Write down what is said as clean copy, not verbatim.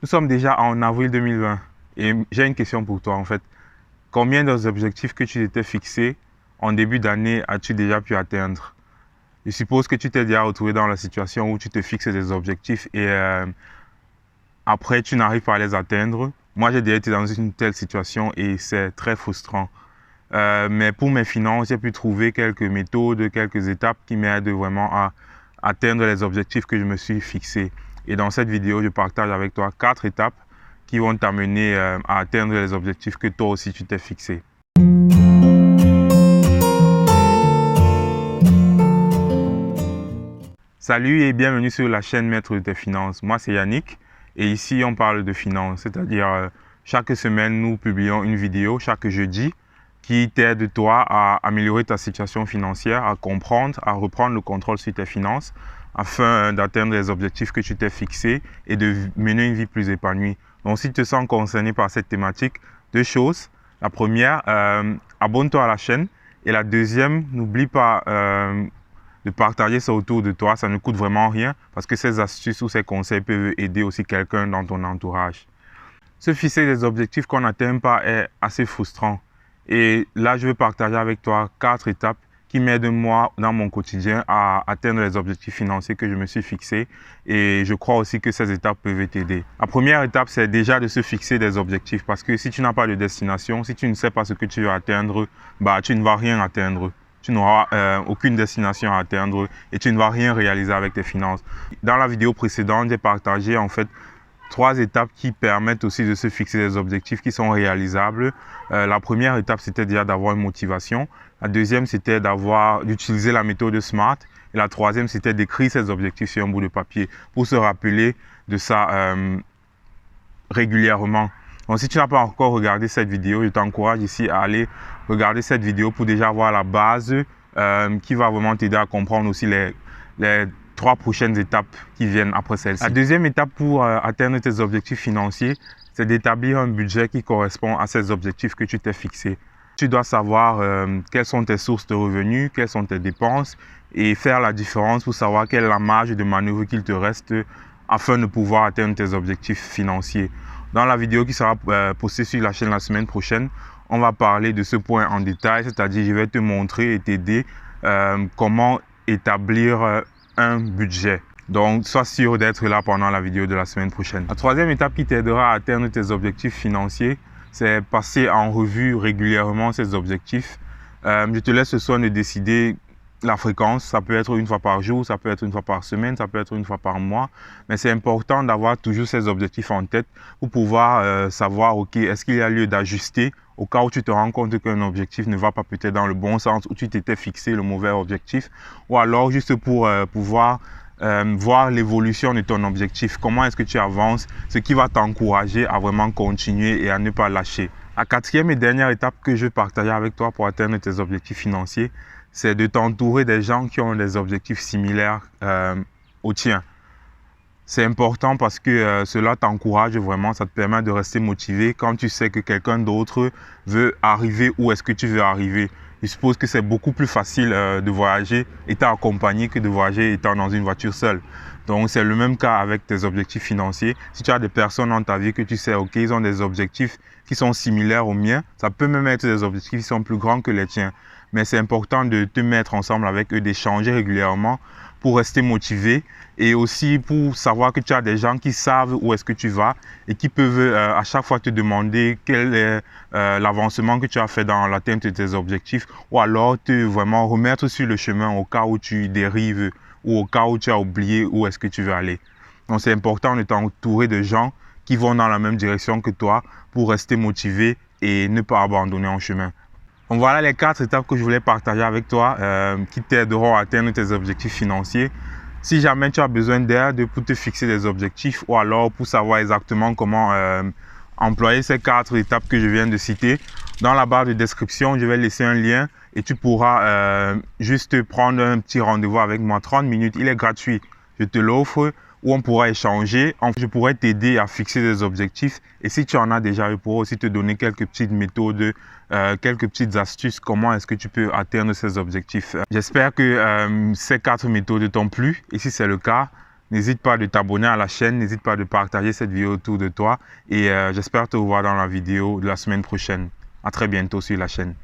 Nous sommes déjà en avril 2020 et j'ai une question pour toi en fait. Combien des objectifs que tu t'étais fixés en début d'année as-tu déjà pu atteindre? Je suppose que tu t'es déjà retrouvé dans la situation où tu te fixes des objectifs et après tu n'arrives pas à les atteindre. Moi j'ai déjà été dans une telle situation et c'est très frustrant. Mais pour mes finances, j'ai pu trouver quelques méthodes, quelques étapes qui m'aident vraiment à atteindre les objectifs que je me suis fixés. Et dans cette vidéo, je partage avec toi 4 étapes qui vont t'amener à atteindre les objectifs que toi aussi tu t'es fixés. Salut et bienvenue sur la chaîne Maître de tes finances. Moi, c'est Yannick et ici, on parle de finances, c'est-à-dire chaque semaine, nous publions une vidéo chaque jeudi qui t'aide toi à améliorer ta situation financière, à comprendre, à reprendre le contrôle sur tes finances afin d'atteindre les objectifs que tu t'es fixés et de mener une vie plus épanouie. Donc, si tu te sens concerné par cette thématique, deux choses. La première, abonne-toi à la chaîne et la deuxième, n'oublie pas de partager ça autour de toi. Ça ne coûte vraiment rien parce que ces astuces ou ces conseils peuvent aider aussi quelqu'un dans ton entourage. Se fixer des objectifs qu'on n'atteint pas est assez frustrant. Et là, je veux partager avec toi 4 étapes qui m'aident moi dans mon quotidien à atteindre les objectifs financiers que je me suis fixés. Et je crois aussi que ces étapes peuvent t'aider. La première étape, c'est déjà de se fixer des objectifs parce que si tu n'as pas de destination, si tu ne sais pas ce que tu veux atteindre, tu ne vas rien atteindre. Tu n'auras aucune destination à atteindre et tu ne vas rien réaliser avec tes finances. Dans la vidéo précédente, j'ai partagé en fait 3 étapes qui permettent aussi de se fixer des objectifs qui sont réalisables. La première étape, c'était déjà d'avoir une motivation. La deuxième, c'était d'utiliser la méthode SMART. Et la troisième, c'était d'écrire ses objectifs sur un bout de papier pour se rappeler de ça régulièrement. Donc, si tu n'as pas encore regardé cette vidéo, je t'encourage ici à aller regarder cette vidéo pour déjà avoir la base qui va vraiment t'aider à comprendre aussi les 3 prochaines étapes qui viennent après celle-ci. La deuxième étape pour atteindre tes objectifs financiers, c'est d'établir un budget qui correspond à ces objectifs que tu t'es fixés. Tu dois savoir quelles sont tes sources de revenus, quelles sont tes dépenses et faire la différence pour savoir quelle est la marge de manœuvre qu'il te reste afin de pouvoir atteindre tes objectifs financiers. Dans la vidéo qui sera postée sur la chaîne la semaine prochaine, on va parler de ce point en détail, c'est-à-dire je vais te montrer et t'aider comment établir un budget. Donc, sois sûr d'être là pendant la vidéo de la semaine prochaine. La troisième étape qui t'aidera à atteindre tes objectifs financiers, c'est passer en revue régulièrement ces objectifs. Je te laisse ce soin de décider la fréquence. Ça peut être une fois par jour, ça peut être une fois par semaine, ça peut être une fois par mois. Mais c'est important d'avoir toujours ces objectifs en tête pour pouvoir savoir, OK, est-ce qu'il y a lieu d'ajuster au cas où tu te rends compte qu'un objectif ne va pas peut-être dans le bon sens, où tu t'étais fixé le mauvais objectif, ou alors juste pour pouvoir voir l'évolution de ton objectif, comment est-ce que tu avances, ce qui va t'encourager à vraiment continuer et à ne pas lâcher. La quatrième et dernière étape que je vais partager avec toi pour atteindre tes objectifs financiers, c'est de t'entourer des gens qui ont des objectifs similaires aux tiens. C'est important parce que cela t'encourage vraiment, ça te permet de rester motivé quand tu sais que quelqu'un d'autre veut arriver où est-ce que tu veux arriver. Je suppose que c'est beaucoup plus facile de voyager étant accompagné que de voyager étant dans une voiture seule. Donc c'est le même cas avec tes objectifs financiers. Si tu as des personnes dans ta vie que tu sais, OK, ils ont des objectifs qui sont similaires aux miens, ça peut même être des objectifs qui sont plus grands que les tiens. Mais c'est important de te mettre ensemble avec eux, d'échanger régulièrement pour rester motivé et aussi pour savoir que tu as des gens qui savent où est-ce que tu vas et qui peuvent à chaque fois te demander quel est l'avancement que tu as fait dans l'atteinte de tes objectifs ou alors te vraiment remettre sur le chemin au cas où tu dérives ou au cas où tu as oublié où est-ce que tu veux aller. Donc c'est important de t'entourer de gens qui vont dans la même direction que toi pour rester motivé et ne pas abandonner en chemin. Donc voilà les 4 étapes que je voulais partager avec toi qui t'aideront à atteindre tes objectifs financiers. Si jamais tu as besoin d'aide pour te fixer des objectifs ou alors pour savoir exactement comment employer ces 4 étapes que je viens de citer, dans la barre de description, je vais laisser un lien et tu pourras juste prendre un petit rendez-vous avec moi, 30 minutes, il est gratuit. Je te l'offre où on pourra échanger. Je pourrais t'aider à fixer des objectifs et si tu en as déjà, je pourrais aussi te donner quelques petites méthodes, quelques petites astuces, comment est-ce que tu peux atteindre ces objectifs. J'espère que ces 4 méthodes t'ont plu et si c'est le cas, N'hésite pas de t'abonner à la chaîne, n'hésite pas de partager cette vidéo autour de toi et j'espère te revoir dans la vidéo de la semaine prochaine. À très bientôt sur la chaîne.